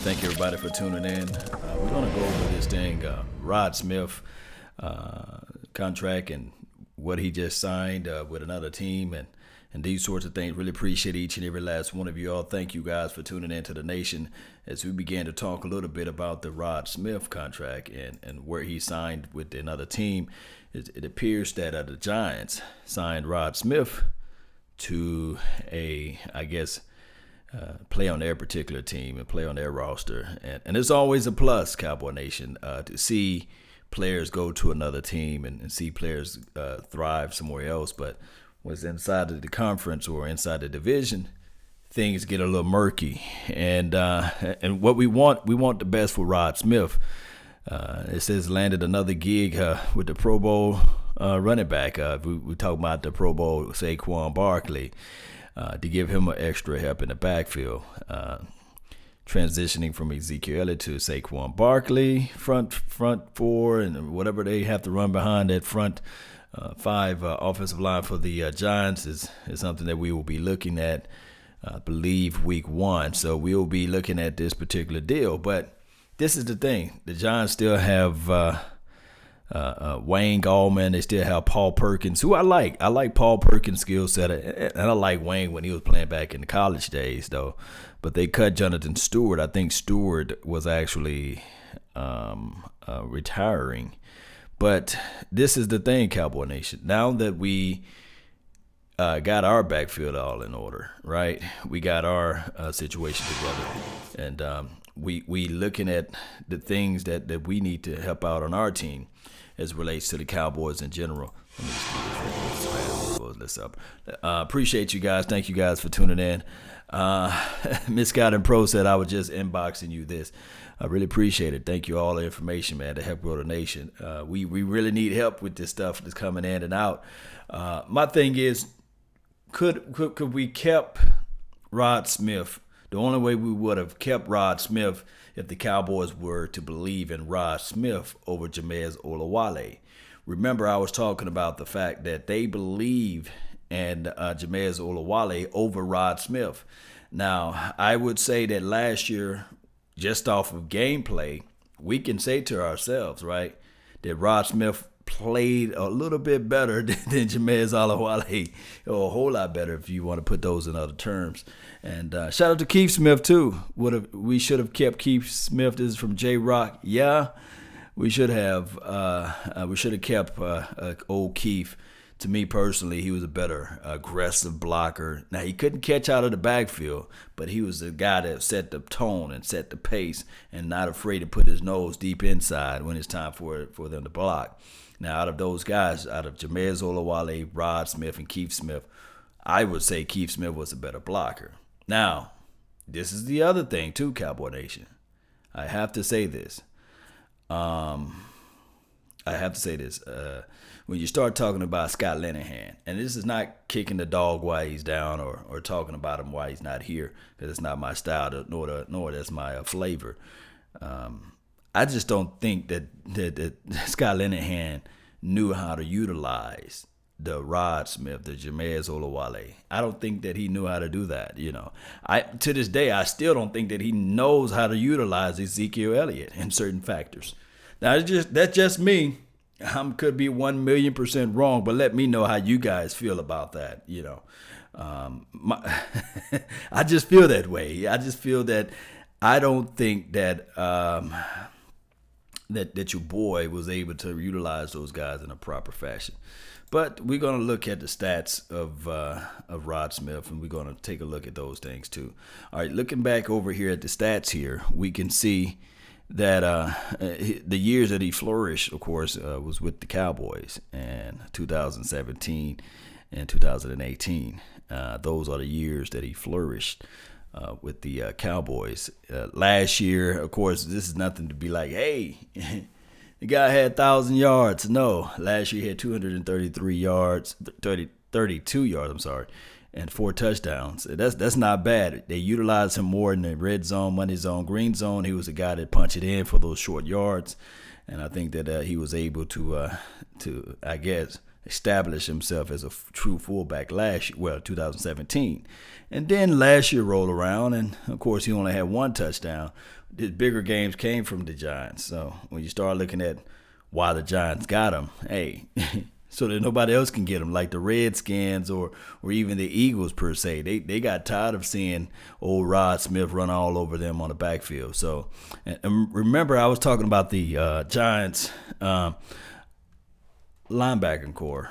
Thank you, everybody, for tuning in. We're going to go over this thing, Rod Smith contract and what he just signed with another team and these sorts of things. Really appreciate each and every last one of you all. Thank you guys for tuning in to the nation as we began to talk a little bit about the Rod Smith contract and where he signed with another team. It appears that the Giants signed Rod Smith to play on their particular team and play on their roster. And it's always a plus, Cowboy Nation, to see players go to another team and see players thrive somewhere else. But what's inside of the conference or inside the division, things get a little murky. And what we want the best for Rod Smith. It says landed another gig with the Pro Bowl running back. We talk about the Pro Bowl Saquon Barkley. To give him an extra help in the backfield. Transitioning from Ezekiel Elliott to Saquon Barkley, front four, and whatever they have to run behind that front five offensive line for the Giants is something that we will be looking at, I believe, week 1. So we'll be looking at this particular deal. But this is the thing. The Giants still have Wayne Gallman. They still have Paul Perkins, who I like. I like Paul Perkins' skill set, and I like Wayne when he was playing back in the college days, though. But they cut Jonathan Stewart. I think Stewart was actually retiring. But this is the thing, Cowboy Nation. Now that we got our backfield all in order, right? We got our situation together, and we looking at the things that we need to help out on our team as it relates to the Cowboys in general. Let me just do this. Close this up. Appreciate you guys. Thank you guys for tuning in. Miss Scott and Pro said I was just inboxing you this. I really appreciate it. Thank you all the information, man, to help grow the nation. We really need help with this stuff that's coming in and out. My thing is, could we kept Rod Smith? The only way we would have kept Rod Smith if the Cowboys were to believe in Rod Smith over Jamez Olawale. Remember, I was talking about the fact that they believe in Jamez Olawale over Rod Smith. Now, I would say that last year, just off of gameplay, we can say to ourselves, right, that Rod Smith played a little bit better than Jamez Olawale, or a whole lot better if you want to put those in other terms. And shout out to Keith Smith too. We should have kept Keith Smith. This is from J Rock. Yeah, we should have. We should have kept old Keith. To me personally, he was a better aggressive blocker. Now, he couldn't catch out of the backfield, but he was the guy that set the tone and set the pace and not afraid to put his nose deep inside when it's time for them to block. Now, out of those guys, out of Jamez Olawale, Rod Smith, and Keith Smith, I would say Keith Smith was a better blocker. Now, this is the other thing too, Cowboy Nation. I have to say this. When you start talking about Scott Linehan, and this is not kicking the dog while he's down or talking about him while he's not here, because it's not my style, nor that's my flavor. I just don't think that Scott Linehan knew how to utilize the Rod Smith, the Jamez Olawale. I don't think that he knew how to do that. To this day, I still don't think that he knows how to utilize Ezekiel Elliott in certain factors. Now, that's just me. I could be 1,000,000% wrong, but let me know how you guys feel about that. I just feel that way. I just feel that I don't think that that your boy was able to utilize those guys in a proper fashion. But we're going to look at the stats of Rod Smith, and we're going to take a look at those things too. All right, looking back over here at the stats here, we can see that the years that he flourished, of course, was with the Cowboys in 2017 and 2018. Those are the years that he flourished with the Cowboys. Last year, of course, this is nothing to be like, hey, the guy had 1,000 yards. No, last year he had 233 yards, 32 yards, and 4 touchdowns. That's not bad. They utilized him more in the red zone, money zone, green zone. He was a guy that punched it in for those short yards, and I think that he was able to I guess, establish himself as a true fullback 2017. And then last year rolled around, and of course he only had 1 touchdown. his bigger games came from the Giants. So when you start looking at why the Giants got him, hey, so that nobody else can get him, like the Redskins or even the Eagles per se. They got tired of seeing old Rod Smith run all over them on the backfield. So, and remember, I was talking about the Giants linebacking core.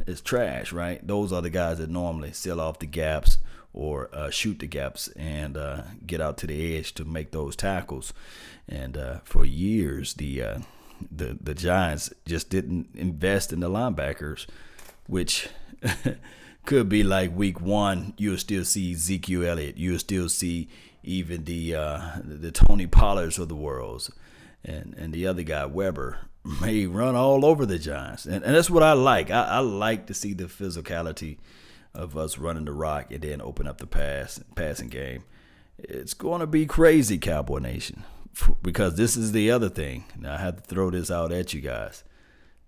It's trash, right? Those are the guys that normally seal off the gaps or shoot the gaps and get out to the edge to make those tackles. And for years, the Giants just didn't invest in the linebackers, which could be like week one, you'll still see Ezekiel Elliott. You'll still see even the Tony Pollards of the world and the other guy, Weber, may run all over the Giants. And that's what I like. I like to see the physicality of us running the rock and then open up the passing game. It's going to be crazy, Cowboy Nation. Because this is the other thing. Now, I have to throw this out at you guys.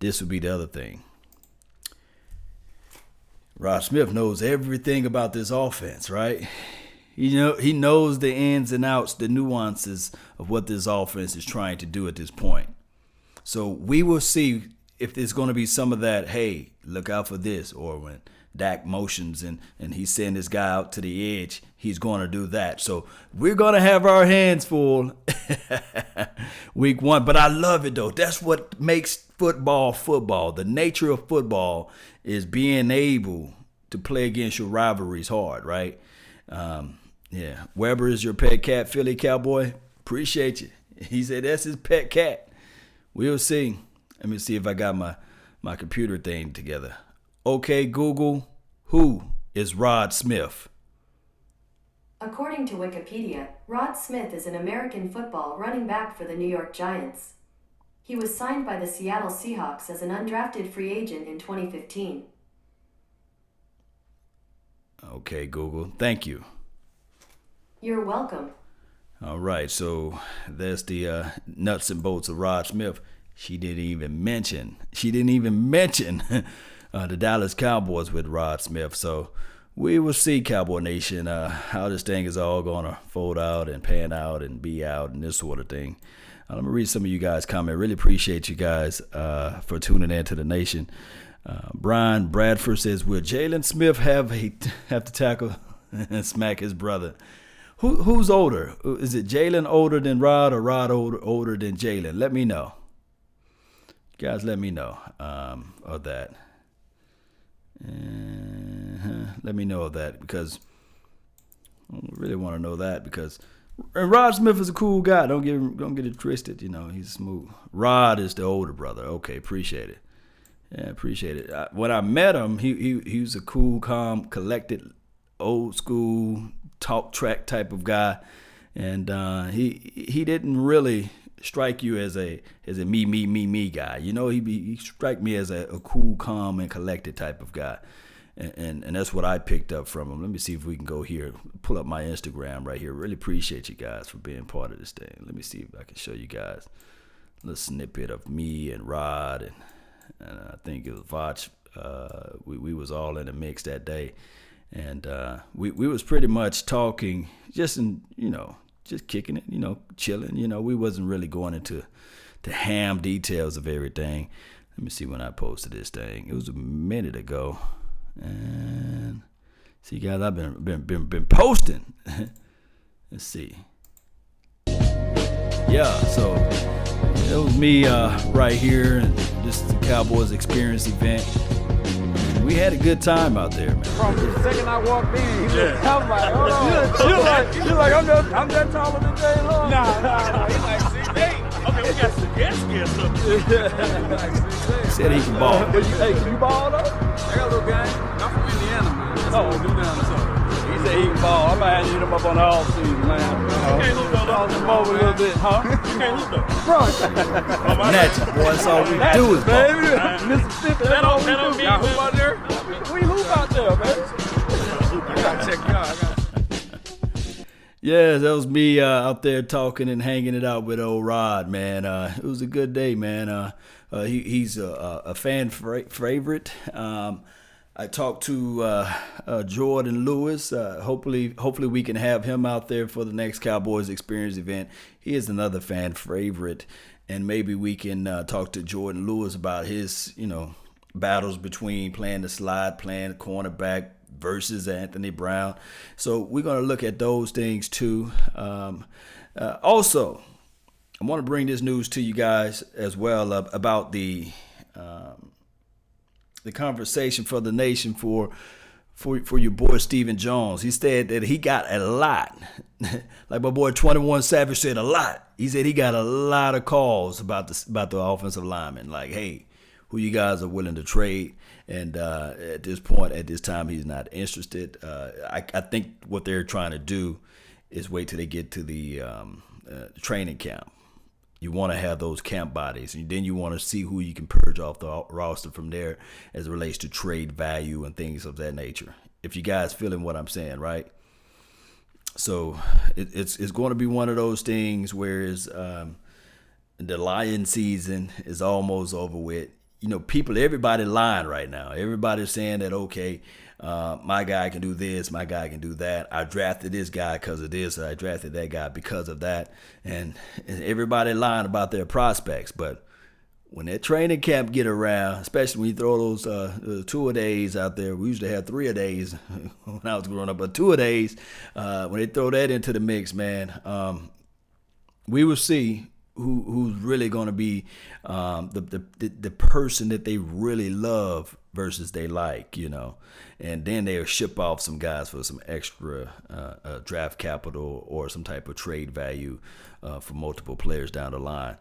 This would be the other thing. Rod Smith knows everything about this offense, right? He knows the ins and outs, the nuances of what this offense is trying to do at this point. So we will see if there's going to be some of that, hey, look out for this, or when Dak motions and he's sending this guy out to the edge, he's going to do that. So we're going to have our hands full week one. But I love it, though. That's what makes football football. The nature of football is being able to play against your rivalries hard, right? Yeah. Weber is your pet cat, Philly Cowboy. Appreciate you. He said that's his pet cat. We'll see. Let me see if I got my computer thing together. Okay, Google, who is Rod Smith? According to Wikipedia, Rod Smith is an American football running back for the New York Giants. He was signed by the Seattle Seahawks as an undrafted free agent in 2015. Okay, Google, thank you. You're welcome. All right, so that's the nuts and bolts of Rod Smith. She didn't even mention the Dallas Cowboys with Rod Smith. So we will see, Cowboy Nation, how this thing is all going to fold out and pan out and be out and this sort of thing. Let me read some of you guys' comment. Really appreciate you guys for tuning in to the nation. Brian Bradford says, will Jalen Smith have to tackle and smack his brother? Who's older? Is it Jalen older than Rod or Rod older than Jalen? Let me know. Guys, let me know of that. Let me know of that because I really want to know that because and Rod Smith is a cool guy. Don't get it twisted. He's smooth. Rod is the older brother. Okay, appreciate it. Yeah, appreciate it. When I met him, he was a cool, calm, collected, old school talk track type of guy, and he didn't really strike you as a me guy. He struck me as a cool, calm, and collected type of guy. And that's what I picked up from him. Let me see if we can go here. Pull up my Instagram right here. Really appreciate you guys for being part of this thing. Let me see if I can show you guys a little snippet of me and Rod. And I think it was Vach. We was all in the mix that day. And we was pretty much talking, just kicking it, chilling. We wasn't really going into the ham details of everything. Let me see when I posted this thing. It was a minute ago. And see, guys, I've been posting. Let's see. Yeah, so it was me right here, and this is the Cowboys Experience event. And we had a good time out there, man. From the second I walked in, I'm like, hold on. You're like, I'm that taller than Jay Long. Nah. He's like 6'8". Okay, we got some guests up there. He said he can ball. Hey, can you ball though? I got a little guy. I'm from Indiana, man. That's what we do down there. He said he can ball. I might have to hit him up on the off season, man. You can't hoop though. Toss him over a little bit, huh? You can't hoop though. Bro. Natural, boy. That's all we do is ball. Baby. Mississippi, that's all we do. Y'all hoop out there? We hoop out there, baby. I gotta check you out. Yeah, that was me out there talking and hanging it out with old Rod, man. It was a good day, man. He's a fan favorite. I talked to Jordan Lewis. Hopefully we can have him out there for the next Cowboys Experience event. He is another fan favorite, and maybe we can talk to Jordan Lewis about his, battles between playing the slot, playing the cornerback versus Anthony Brown. So we're going to look at those things too. Also, I want to bring this news to you guys as well about the conversation for the nation for your boy Stephen Jones. He said that he got a lot. Like my boy 21 Savage said, a lot. He said he got a lot of calls about the offensive lineman. Like, hey, who you guys are willing to trade? And at this time, he's not interested. I think what they're trying to do is wait till they get to the training camp. You want to have those camp bodies, and then you want to see who you can purge off the roster from there as it relates to trade value and things of that nature. If you guys feeling what I'm saying, right? So it's going to be one of those things where the lion season is almost over with. Everybody lying right now. Everybody's saying that, okay, my guy can do this, my guy can do that. I drafted this guy because of this, I drafted that guy because of that. And everybody lying about their prospects. But when that training camp get around, especially when you throw those two-a-days out there, we used to have three-a-days when I was growing up, but two-a-days, when they throw that into the mix, man, we will see who's really going to be the person that they really love versus they like, and then they'll ship off some guys for some extra draft capital or some type of trade value for multiple players down the line.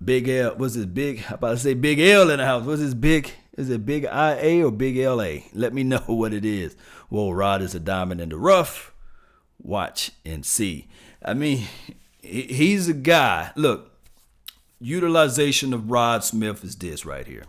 Big L, what's this big? I'm about to say Big L in the house. What's this big? Is it Big IA or Big LA? Let me know what it is. Well, Rod is a diamond in the rough. Watch and see. I mean, he's a guy. Look, utilization of Rod Smith is this right here.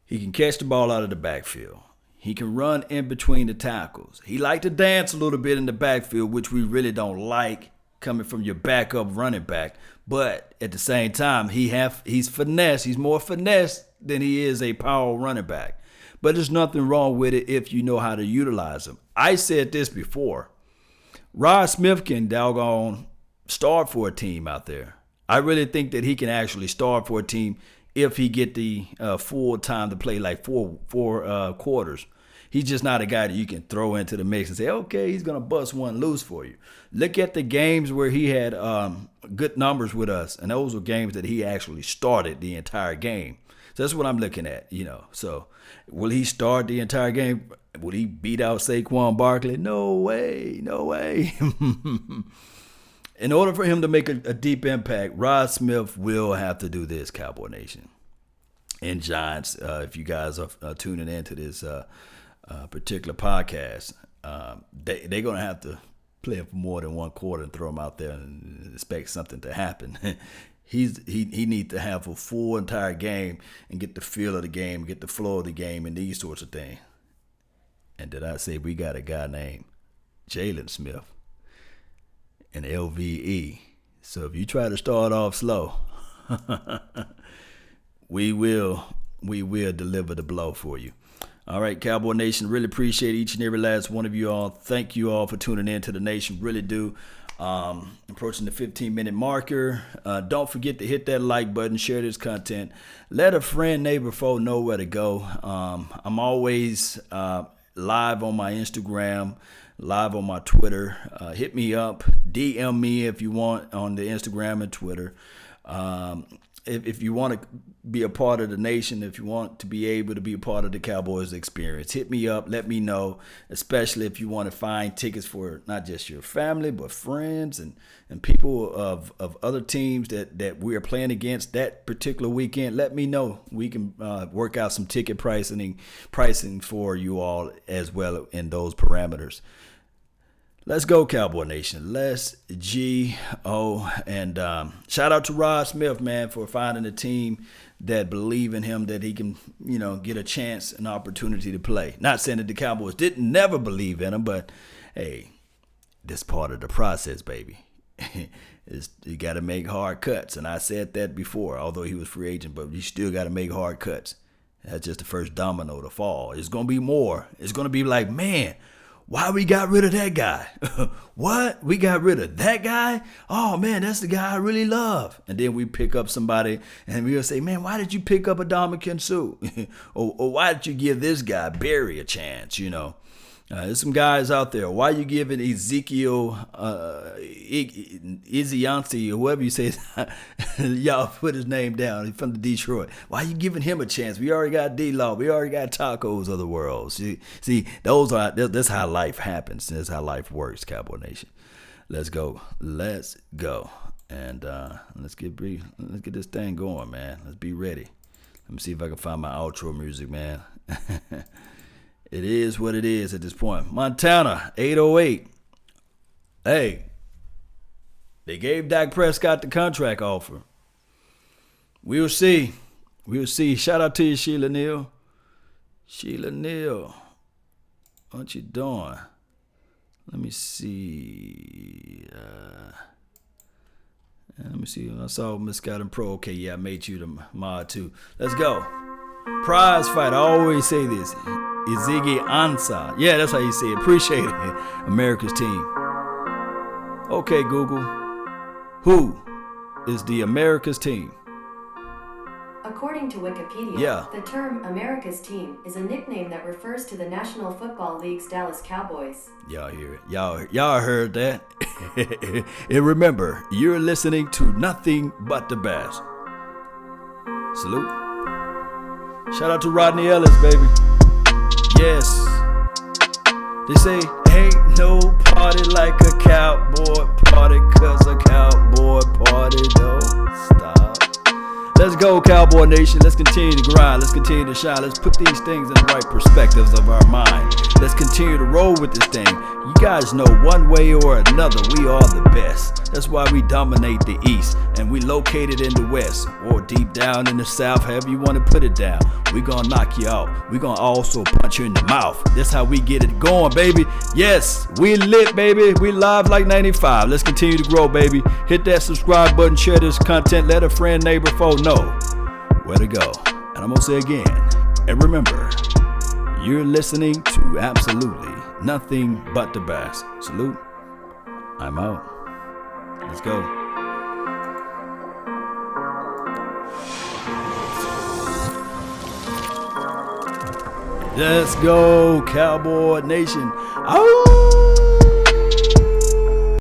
He can catch the ball out of the backfield. He can run in between the tackles. He like to dance a little bit in the backfield, which we really don't like coming from your backup running back. But at the same time, he's finesse. He's more finesse than he is a power running back. But there's nothing wrong with it if you know how to utilize him. I said this before. Rod Smith can doggone start for a team out there. I really think that he can actually start for a team if he get the full time to play, like four quarters. He's just not a guy that you can throw into the mix and say, okay, he's going to bust one loose for you. Look at the games where he had good numbers with us, and those were games that he actually started the entire game. So that's what I'm looking at, So will he start the entire game? Will he beat out Saquon Barkley? No way, no way. In order for him to make a deep impact, Rod Smith will have to do this, Cowboy Nation. And Giants, if you guys are tuning into this particular podcast, they're going to have to play him for more than one quarter and throw him out there and expect something to happen. He needs to have a full entire game and get the feel of the game, get the flow of the game, and these sorts of things. And did I say we got a guy named Jalen Smith, an LVE. So if you try to start off slow, we will deliver the blow for you. All right, Cowboy Nation, really appreciate each and every last one of you all. Thank you all for tuning in to the nation. Really do. Approaching the 15-minute marker. Don't forget to hit that like button, share this content. Let a friend, neighbor, foe know where to go. I'm always live on my Instagram, live on my Twitter. Hit me up, DM me if you want on the Instagram and Twitter. If you want to be a part of the nation, if you want to be able to be a part of the Cowboys experience, hit me up, let me know, especially if you want to find tickets for not just your family, but friends and people of other teams that we are playing against that particular weekend. Let me know. We can work out some ticket pricing for you all as well in those parameters. Let's go, Cowboy Nation. Let's G-O. And shout out to Rod Smith, man, for finding a team that believe in him, that he can, get a chance, an opportunity to play. Not saying that the Cowboys didn't never believe in him, but, hey, this part of the process, baby. You got to make hard cuts. And I said that before, although he was free agent, but you still got to make hard cuts. That's just the first domino to fall. It's going to be more. It's going to be like, man, why we got rid of that guy? What? We got rid of that guy? Oh, man, that's the guy I really love. And then we pick up somebody and we'll say, man, why did you pick up Adama Sue? or why did you give this guy, Barry, a chance, you know? There's some guys out there. Why you giving Ezekiel Iziansi, or whoever you say, y'all put his name down, he's from the Detroit. Why you giving him a chance? We already got D-Law. We already got Tacos of the world. See, that's how life happens. That's how life works, Cowboy Nation. Let's go. And let's get this thing going, man. Let's be ready. Let me see if I can find my outro music, man. It is what it is at this point. Montana, 808. Hey, they gave Dak Prescott the contract offer. We'll see. Shout out to you, Sheila Neal. Sheila Neal, what you doing? Let me see. I saw Miss Scott and Pro. Okay, yeah, I made you the mod too. Let's go. Prize fight. I always say this. Izigi Ansah. Yeah, that's how you say it. Appreciate it. America's team. Okay, Google. Who is the America's team? According to Wikipedia, the term America's team is a nickname that refers to the National Football League's Dallas Cowboys. Y'all hear it. Y'all heard that. And remember, you're listening to nothing but the best. Salute. Shout out to Rodney Ellis, baby. Yes. They say, ain't no party like a cowboy party, 'cause a cowboy party don't stop. Let's go, Cowboy Nation. Let's continue to grind. Let's continue to shine. Let's put these things in the right perspectives of our mind. Let's continue to roll with this thing. You guys know one way or another, we are the best. That's why we dominate the East, and we located in the West, or deep down in the South, however you want to put it down. We gonna knock you out. We gonna also punch you in the mouth. That's how we get it going, baby. Yes, we lit, baby. We live like 95. Let's continue to grow, baby. Hit that subscribe button, share this content, let a friend, neighbor, foe know where to go. And I'm gonna say again, and remember, you're listening to absolutely nothing but the best. Salute. I'm out. Let's go. Let's go, Cowboy Nation. Oh!